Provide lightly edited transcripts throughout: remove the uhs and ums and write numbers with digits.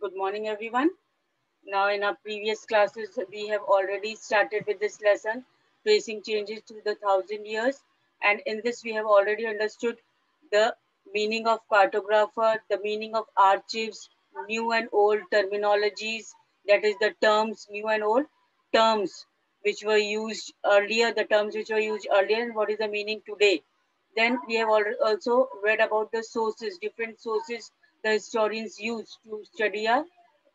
Good morning, everyone. Now, in our previous classes, we have already started with this lesson, tracing changes through the thousand years. And in this, we have already understood the meaning of cartographer, the meaning of archives, new and old terminologies, that is, the terms, new and old terms which were used earlier, the terms which were used earlier, and what is the meaning today. Then we have also read about the sources, different sources the historians use to study a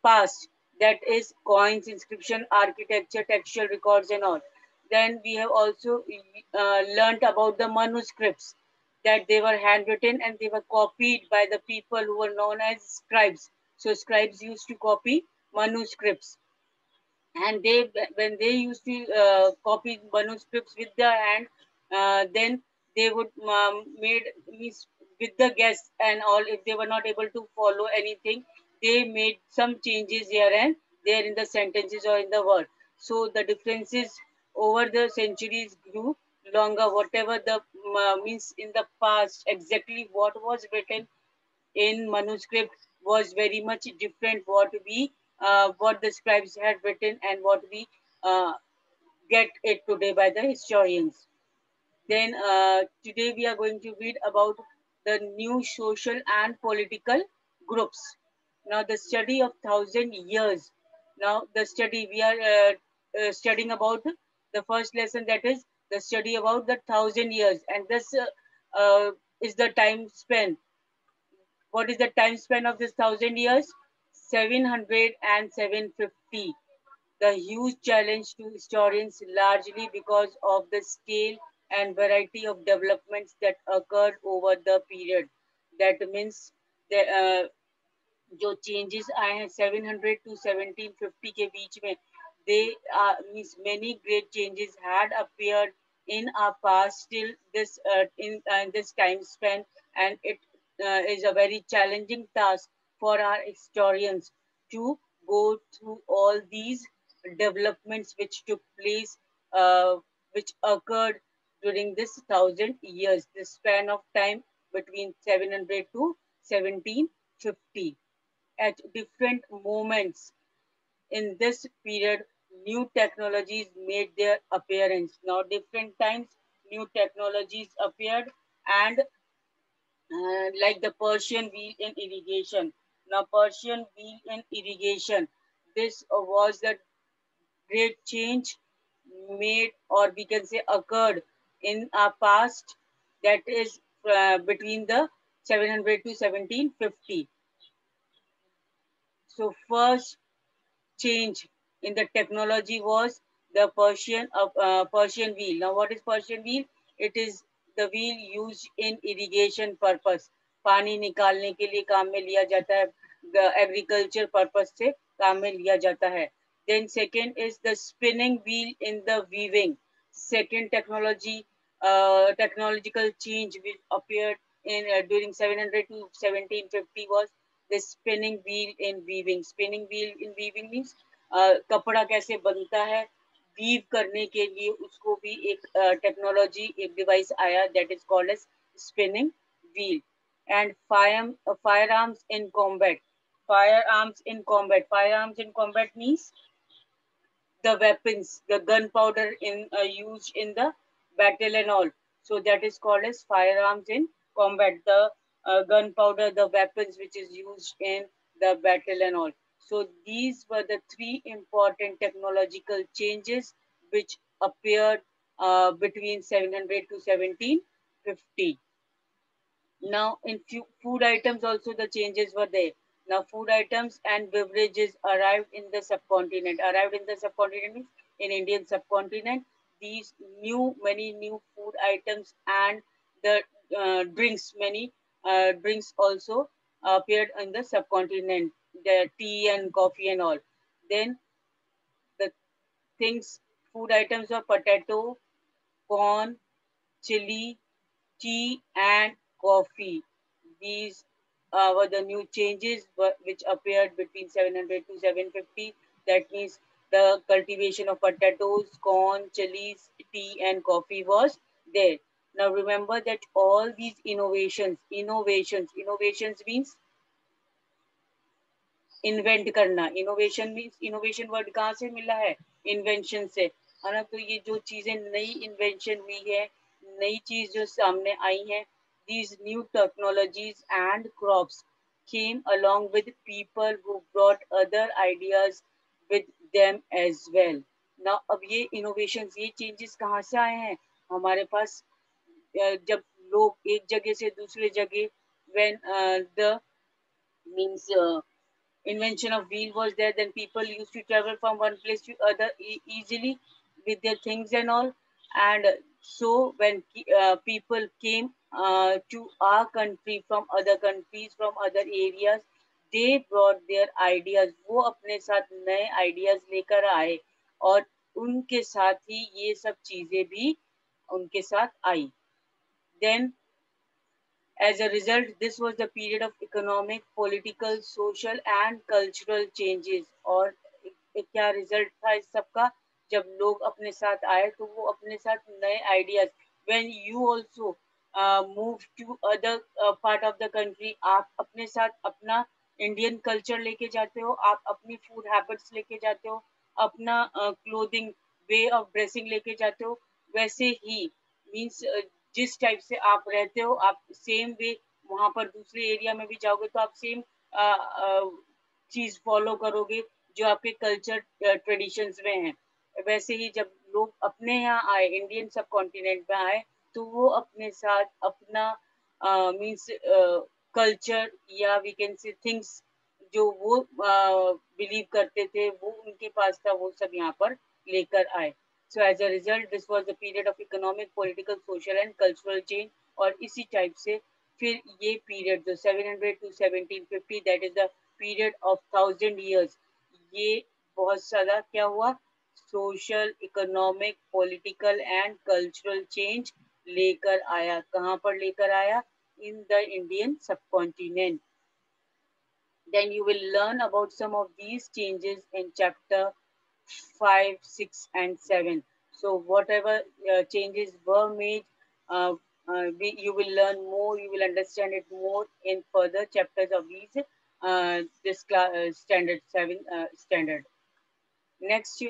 past, that is coins, inscription, architecture, textual records and all. Then we have also learnt about the manuscripts, that they were handwritten and they were copied by the people who were known as scribes. So scribes used to copy manuscripts, and they, when they used to copy manuscripts with the hand, then they would made means with the guests and all. If they were not able to follow anything, they made some changes here and there in the sentences or in the word. So the differences over the centuries grew longer. Whatever the means in the past, exactly what was written in manuscript was very much different what the scribes had written and what we uh, get it today by the historians. Then today we are going to read about the new social and political groups. Now the study of thousand years. Now the study we are studying about the first lesson, that is the study about the thousand years, and this is the time span. What is the time span of this thousand years? 700 and 750. The huge challenge to historians, largely because of the scale and variety of developments that occurred over the period. That means the जो changes आए हैं 700 to 1750 के बीच में, they means many great changes had appeared in our past till this in this time span, and it is a very challenging task for our historians to go through all these developments which took place, which occurred during this thousand years, this span of time between 700 to 1750. At different moments in this period, new technologies made their appearance. Now, different times, new technologies appeared, and like the Persian wheel in irrigation. Now, Persian wheel in irrigation, this was the great change made, or we can say occurred in our past, that is between the 700 to 1750. So first change in the technology was the Persian wheel. Now, what is Persian wheel? It is the wheel used in irrigation purpose. पानी निकालने के लिए काम में लिया जाता है. The agriculture purpose से काम में लिया जाता है. Then second is the spinning wheel in the weaving. Second technological change which appeared in during 700 to 1750 was the spinning wheel in weaving. Spinning wheel in weaving means कपड़ा कैसे बनता है, वीव करने के लिए उसको भी एक टेक्नोलॉजी, एक डिवाइस आया, that is called as spinning wheel. And firearms in combat. Firearms in combat means the weapons, the gunpowder in used in the battle and all. So that is called as firearms in combat. The gunpowder, the weapons which is used in the battle and all. So these were the three important technological changes which appeared between 700 to 1750. Now, in food items also the changes were there. Now, food items and beverages arrived in the subcontinent means in Indian subcontinent. These many new food items and the many drinks also appeared in the subcontinent. The tea and coffee and all. Then the things, food items were potato, corn, chili, tea, and coffee. These were the new changes which appeared between 700 to 750. That means the cultivation of potatoes, corn, chilies, tea, and coffee was there. Now remember that all these innovations means invent करना, innovation means, innovation word कहाँ से मिला है, invention से, है ना। तो ये जो चीजें नई इन्वेंशन हुई है, नई चीज जो सामने आई है, these new technologies and crops came along with people who brought other ideas with them as well. Now अब ये innovations, ये changes कहाँ से आए हैं हमारे पास, जब लोग एक जगह से दूसरे जगह, when the means invention of wheel was there, then people used to travel from one place to other easily with their things and all. And so when people came to our country from other countries, from other areas, they brought their ideas, वो अपने साथ नए ideas लेकर आए, और उनके साथ ही ये सब चीजें भी उनके साथ आई. Then as a result, this was the period of economic, political, social and cultural changes. और क्या result था इस सब का, जब लोग अपने साथ आए तो वो अपने साथ नए ideas. When you also move to other part of the country, आप अपने साथ अपना Indian culture लेके जाते हो, आप अपनी food habits लेके जाते हो, अपना clothing, way of dressing लेके जाते हो. वैसे ही मीन्स जिस टाइप से आप रहते हो, आप सेम वे वहां पर दूसरे एरिया में भी जाओगे तो आप सेम चीज फॉलो करोगे जो आपके कल्चर ट्रेडिशंस में है. वैसे ही जब लोग अपने यहाँ आए, इंडियन सब कॉन्टिनेंट में आए, तो वो अपने साथ अपना मीन्स कल्चर या वी कैन से थिंग्स जो वो बिलीव करते थे, वो उनके पास था, वो सब यहाँ पर लेकर आए. So as a result, this was a period of economic, political, social and cultural change. और इसी टाइप से फिर ये पीरियड जो 700 to 1750, that is the period of 1000 years, ये बहुत सारा क्या हुआ, social, economic, political and cultural change लेकर आया. कहाँ पर लेकर आया, in the Indian subcontinent. Then you will learn about some of these changes in chapter 5, 6 and 7. So whatever changes were made, you will learn more, you will understand it more in further chapters of these this standard 7 standard. Next,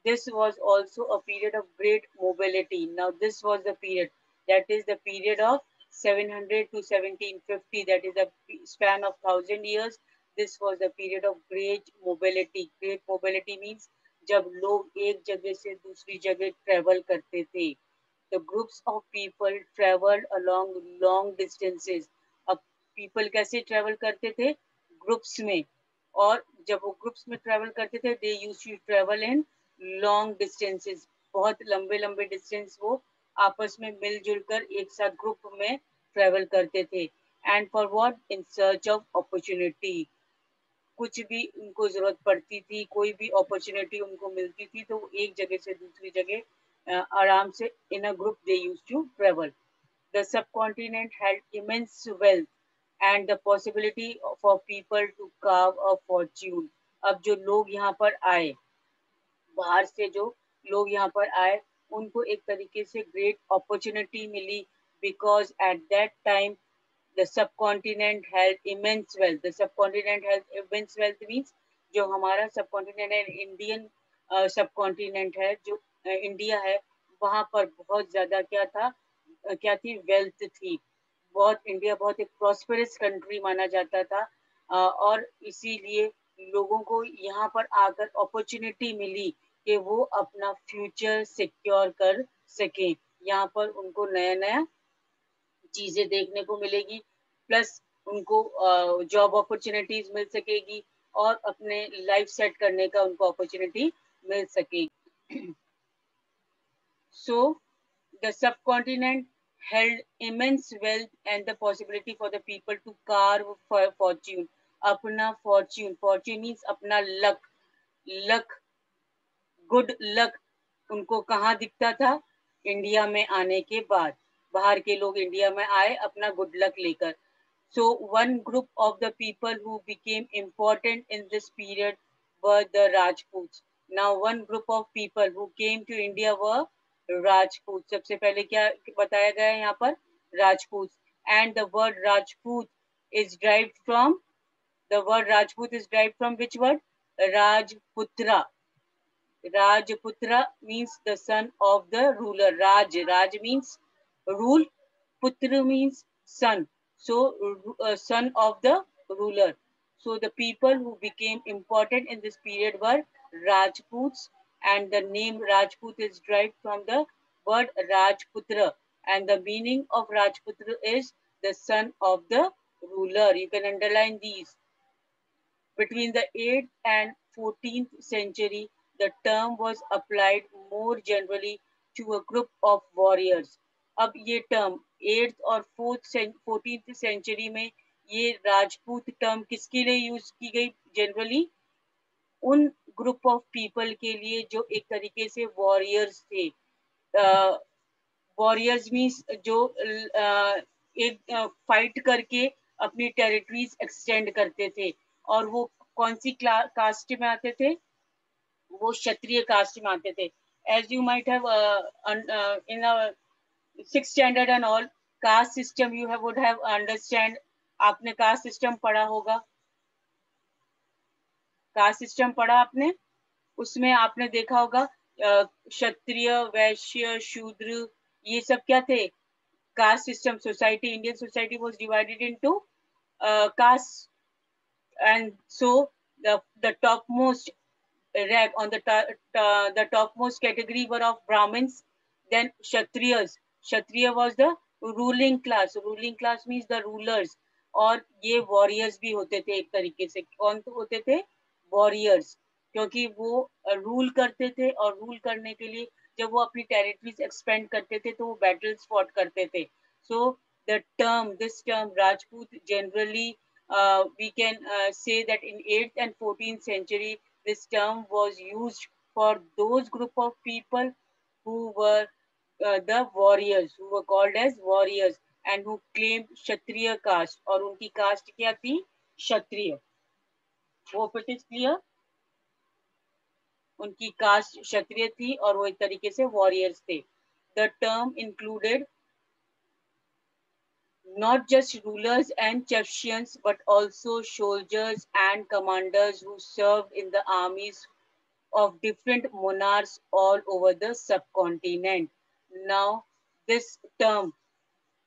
this was also a period of great mobility. Now this was the period, that is the period of 700 to 1750, that is a span of 1000 years. This was the period of great mobility. Great mobility means जब लोग एक जगह से दूसरी जगह travel करते थे. The groups of people traveled along long distances. अब people कैसे ट्रेवल करते थे, ग्रुप्स में. और जब वो ग्रुप्स में ट्रेवल करते थे, they used to travel in long distances. बहुत लंबे लंबे डिस्टेंस वो आपस में मिलजुल कर एक साथ ग्रुप में ट्रेवल करते थे. And for what, in search of opportunity. कुछ भी उनको जरूरत पड़ती थी, कोई भी अपॉर्चुनिटी उनको मिलती थी, तो एक जगह से दूसरी जगह आराम से in a group they used to travel. The subcontinent had immense wealth and the possibility for people to carve a fortune. अब जो लोग यहाँ पर आए, बाहर से जो लोग यहाँ पर आए, उनको एक तरीके से ग्रेट अपॉर्चुनिटी मिली, because at that time the subcontinent has immense wealth. The subcontinent has immense wealth means जो हमारा सबकॉन्टिनेंट है, इंडियन सबकॉन्टिनेंट है, जो इंडिया है, वहाँ पर बहुत ज्यादा क्या था, क्या थी, वेल्थ थी. बहुत, इंडिया बहुत एक प्रॉस्पेरस कंट्री माना जाता था. और इसीलिए लोगों को यहाँ पर आकर अपॉर्चुनिटी मिली कि वो अपना फ्यूचर सिक्योर कर सकें. यहाँ पर उनको नया नया चीजें देखने को मिलेगी, प्लस उनको जॉब अपॉर्चुनिटीज मिल सकेगी, और अपने लाइफ सेट करने का उनको अपॉर्चुनिटी मिल सकेगी. So the subcontinent held immense wealth and the possibility for the people to carve for fortune. अपना fortune, fortune means अपना luck, luck, good luck उनको कहाँ दिखता था, इंडिया में आने के बाद. बाहर के लोग इंडिया में आए अपना गुड लक लेकर. So one group of the people who became important in this period were the Rajputs. Now one group of people who came to India were Rajputs. सबसे पहले क्या बताया गया है यहाँ पर, Rajputs. And the word Rajput is derived from The word Rajput is derived from which word? Rajputra. Rajputra means the son of the ruler. Raj means rule. Putra means son. So, son of the ruler. So, the people who became important in this period were Rajputs, and the name Rajput is derived from the word Rajputra. And the meaning of Rajputra is the son of the ruler. You can underline these. Between the 8th and 14th century, the term was applied more generally to a group of warriors. अब ये term 8th और 14th century में ये Rajput term किसके लिए use की गई generally? उन ग्रुप ऑफ पीपल के लिए जो एक तरीके से वॉरियर्स थे. वॉरियर्स मीन्स जो एक फाइट करके अपनी टेरिटरीज एक्सटेंड करते थे, और वो कौन सी कास्ट में आते थे? वो क्षत्रिय कास्ट में आते थे. As you might have in six standard and all, caste system you have would have understand. आपने कास्ट सिस्टम पढ़ा होगा. कास्ट सिस्टम पढ़ा आपने. उसमें आपने देखा होगा क्षत्रिय, वैश्य, शूद्र, ये सब क्या थे? Caste system. Society, Indian society was divided into castes, and so the topmost rank on the topmost category were of Brahmins, then Kshatriyas. Kshatriya was the ruling class. Ruling class means the rulers. और ये warriors भी होते थे एक तरीके से. कौन तो होते थे? Warriors. क्योंकि वो रूल करते थे, और रूल करने के लिए जब वो अपनी टेरिटरीज एक्सपेंड करते थे तो वो बैटल्स फॉट करते थे. सो this term Rajput, generally we can say that in 8th and 14th century this term was used for those group of people who were the warriors, who were called as warriors, and who claimed Kshatriya caste. और उनकी caste क्या थी? क्षत्रिय. Hope it is clear. उनकी cast क्षत्रिय थी और वो एक तरीके से वॉरियर्स थे. The term included not just rulers and chieftains, but also soldiers and commanders who served in the armies of different monarchs all over the subcontinent. Now, this term,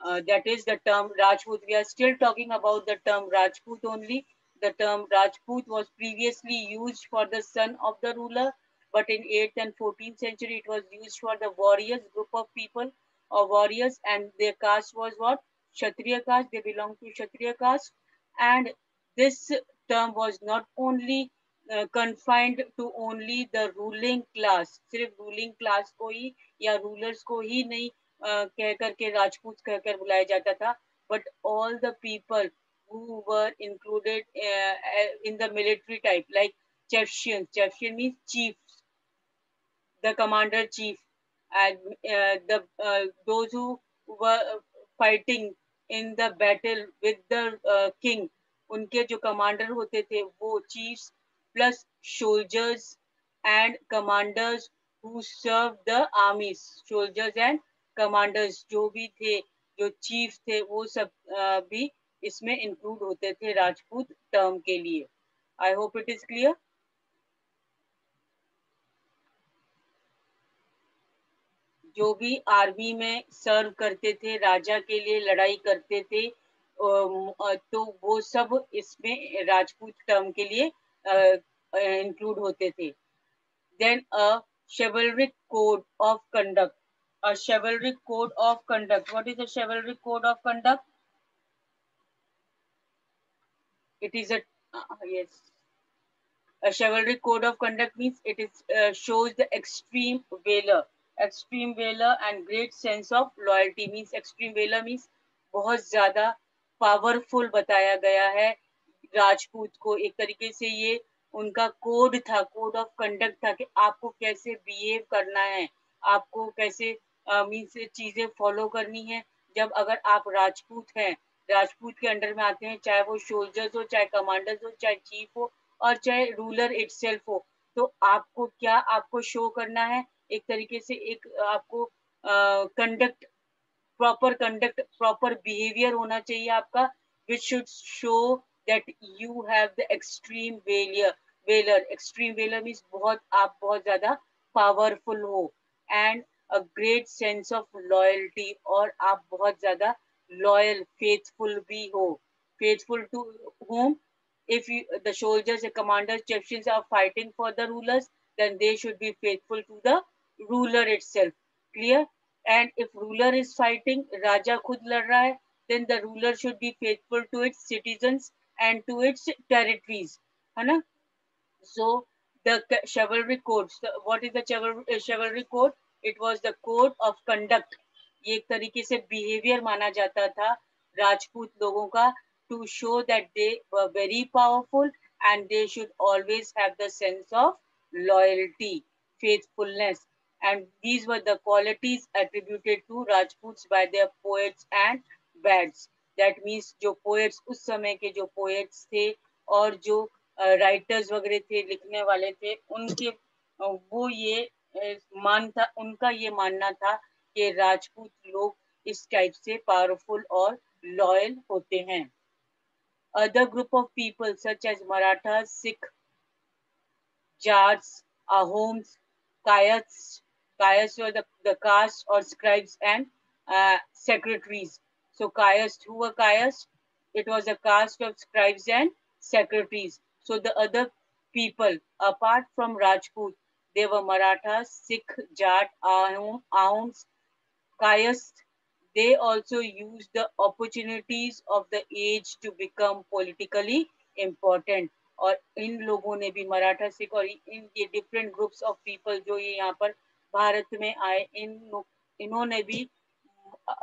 that is the term Rajput, we are still talking about the term Rajput only. The term Rajput was previously used for the son of the ruler, but in 8th and 14th century it was used for the warriors, group of people or warriors, and their caste was what? Kshatriya caste. They belong to Kshatriya caste, and this term was not only confined to only the ruling class. सिर्फ ruling class को ही या rulers को ही नहीं कह करके राजपूत कहकर बुलाया जाता था, but all the people who were included in the military type, like chieftains. Chieftain means chief, the commander chief, and those who were fighting in the battle with the king, उनके जो commander होते थे वो chiefs, plus soldiers and commanders who served the armies. Soldiers and commanders जो भी थे, जो chief थे, वो सब भी इसमें include होते थे राजपूत term के लिए. I hope it is clear. जो भी आर्मी में सर्व करते थे, राजा के लिए लड़ाई करते थे, तो वो सब इसमें राजपूत टर्म के लिए इंक्लूड होते थे. Then a chivalric code of conduct. A chivalric code of conduct. What is a chivalric code of conduct? It is a yes. A chivalric code of conduct means it is shows the extreme valor and great sense of loyalty. Means extreme valor means बहुत ज्यादा powerful बताया गया है राजपूत को. एक तरीके से ये उनका कोड था, कोड ऑफ कंडक्ट था कि आपको कैसे बिहेव करना है, आपको कैसे मीन्स चीजें फॉलो करनी है. जब अगर आप राजपूत हैं, राजपूत के अंडर में आते हैं, चाहे वो सोल्जर्स हो, चाहे कमांडर्स हो, चाहे चीफ हो, और चाहे रूलर इटसेल्फ हो, तो आपको क्या आपको शो करना है? एक तरीके से एक आपको कंडक्ट, प्रॉपर बिहेवियर होना चाहिए आपका, which should show that you have the extreme valor. Extreme valor means बहुत आप बहुत ज़्यादा powerful हो, and a great sense of loyalty, और आप बहुत ज़्यादा loyal, faithful भी हो. Faithful to whom? If you, the soldiers, the commanders, chieftains are fighting for the rulers, then they should be faithful to the ruler itself. Clear? And if ruler is fighting, Raja khud लड़ रहा है, then the ruler should be faithful to its citizens and to its territories. है ना? So the chivalry code. So what is the chivalry code? It was the code of conduct. ये एक तरीके से behavior माना जाता था राजपूत लोगों का, to show that they were very powerful and they should always have the sense of loyalty, faithfulness. And these were the qualities attributed to Rajputs by their poets and bards. That means जो poets उस समय के जो poets थे और जो writers वगैरह थे, लिखने वाले थे, उनके वो ये उनका ये मानना था कि राजपूत लोग इस टाइप से पावरफुल और लॉयल होते हैं. Other group of people such as Marathas, Sikh, Jats, Ahoms, Kayats. Kayats were the caste or scribes and secretaries. So Kayast, who were Kayast? It was a caste of scribes and secretaries. So the other people, apart from Rajput, they were Marathas, Sikh, Jat, Ahoms, Kayast. They also used the opportunities of the age to become politically important. और इन लोगों ने भी, मराठा सिख और इन ये different groups of people जो ये यहाँ पर भारत में आए, इन्होंने भी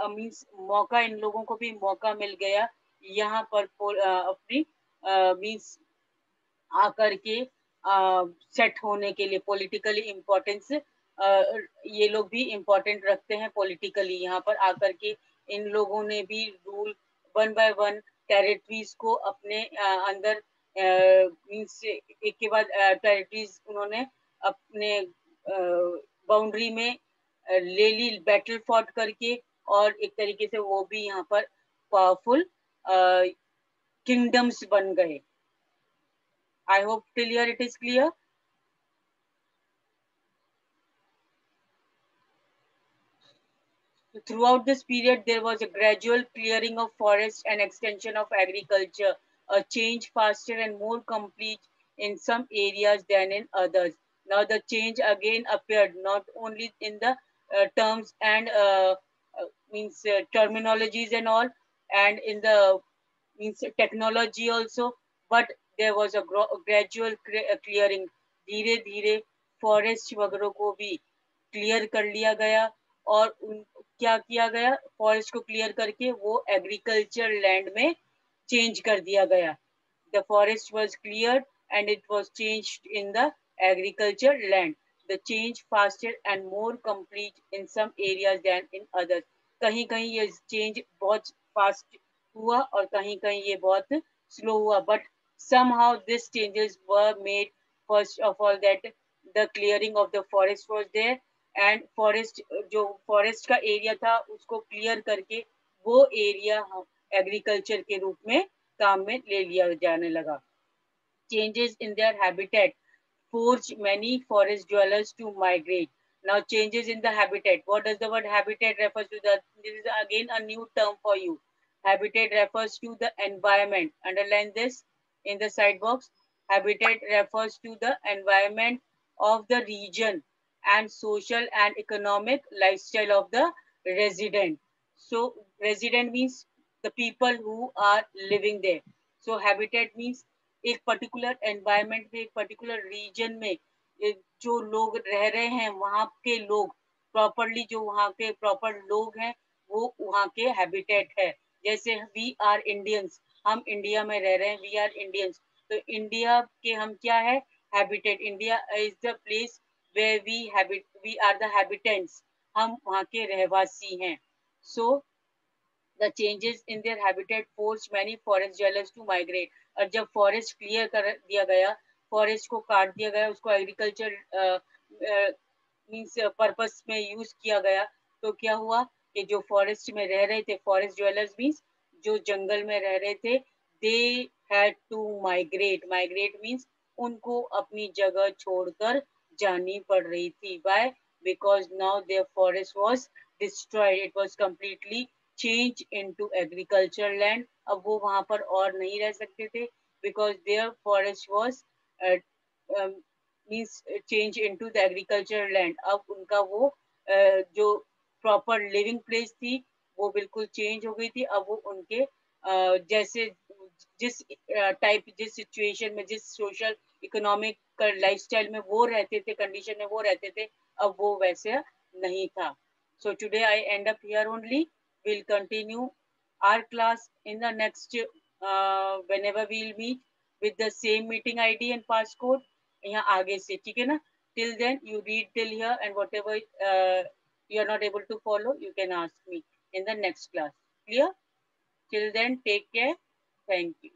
मीन्स मौका, इन लोगों को भी मौका मिल गया यहाँ पर अपनी मीन्स आकर के सेट होने के लिए. पॉलिटिकली इम्पोर्टेंस ये लोग भी इम्पोर्टेंट रखते हैं पॉलिटिकली. यहाँ पर आकर के इन लोगों ने भी rule one by one territories को अपने अंदर मीन्स एक के बाद टेरिटरीज उन्होंने अपने बाउंड्री में ले ली, बैटल फॉट करके, और एक तरीके से वो भी यहाँ पर पावरफुल किंगडम्स बन गए. I hope till here it is clear. Throughout this period, there was a gradual clearing of forests and extension of agriculture, a change faster and more complete in some areas than in others. Now the change again appeared not only in the terms and means terminologies and all, and in the means technology also, but there was a gradual clearing. धीरे धीरे forest वगैरह को भी clear कर लिया गया, और क्या किया गया, फॉरेस्ट को क्लियर करके वो एग्रीकल्चर लैंड में चेंज कर दिया गया. The forest was cleared and it was changed in the agriculture land. The change faster and more complete in some areas than in others. कहीं कहीं ये चेंज बहुत फास्ट हुआ और कहीं कहीं ये बहुत स्लो हुआ, but somehow these changes were made. First of all, that the clearing of the forest was there, and forest जो फॉरेस्ट का एरिया था उसको क्लियर करके वो एरिया एग्रीकल्चर के रूप में काम में ले लिया जाने लगा. Changes in their habitat forced many forest dwellers to migrate. Now changes in the habitat. What does the word habitat refers to? This is again a new term for you. Habitat refers to the environment. Underline this in the side box. Habitat refers to the environment of the region and social and economic lifestyle of the resident. So resident means the people who are living there. So habitat means एक particular environment में, एक particular reason में जो लोग रह रहे हैं, वहाँ के लोग प्रॉपरली, जो वहाँ के प्रॉपर लोग हैं, वो वहाँ के हैबिटेट है. जैसे वी आर इंडियंस, हम इंडिया में रह रहे हैं, वी आर इंडियंस, तो इंडिया के हम क्या है, habitat. India is the place where we are the habitants, हम वहाँ के रहवासी हैं. So the changes in their habitat forced many forest dwellers to migrate. और जब फॉरेस्ट क्लियर कर दिया गया, फॉरेस्ट को काट दिया गया, उसको एग्रीकल्चर मीन्स पर्पस में यूज किया गया, तो क्या हुआ कि जो फॉरेस्ट में रह रहे थे, फॉरेस्ट ड्वेलर्स मीन्स जो जंगल में रह रहे थे, दे had to migrate. Migrate means उनको अपनी जगह छोड़कर जानी पड़ रही थी. Why? Because now their forest was destroyed. It was completely changed into agricultural land. अब वो वहाँ पर और नहीं रह सकते थे because their forest was uh, um, means change into the agricultural land. अब उनका वो जो proper living place थी वो बिल्कुल चेंज हो गई थी. अब वो उनके जैसे जिस टाइप जिस सिचुएशन में जिस सोशल इकोनॉमिक लाइफस्टाइल में वो रहते थे कंडीशन में वो रहते थे अब वो वैसे नहीं था. So today I end up here only. We'll continue our class in the next whenever we'll meet with the same meeting ID and passcode. यहाँ आगे से ठीक है ना. Till then you read till here and whatever you are not able to follow you can ask me in the next class. Clear? Till then take care. Thank you.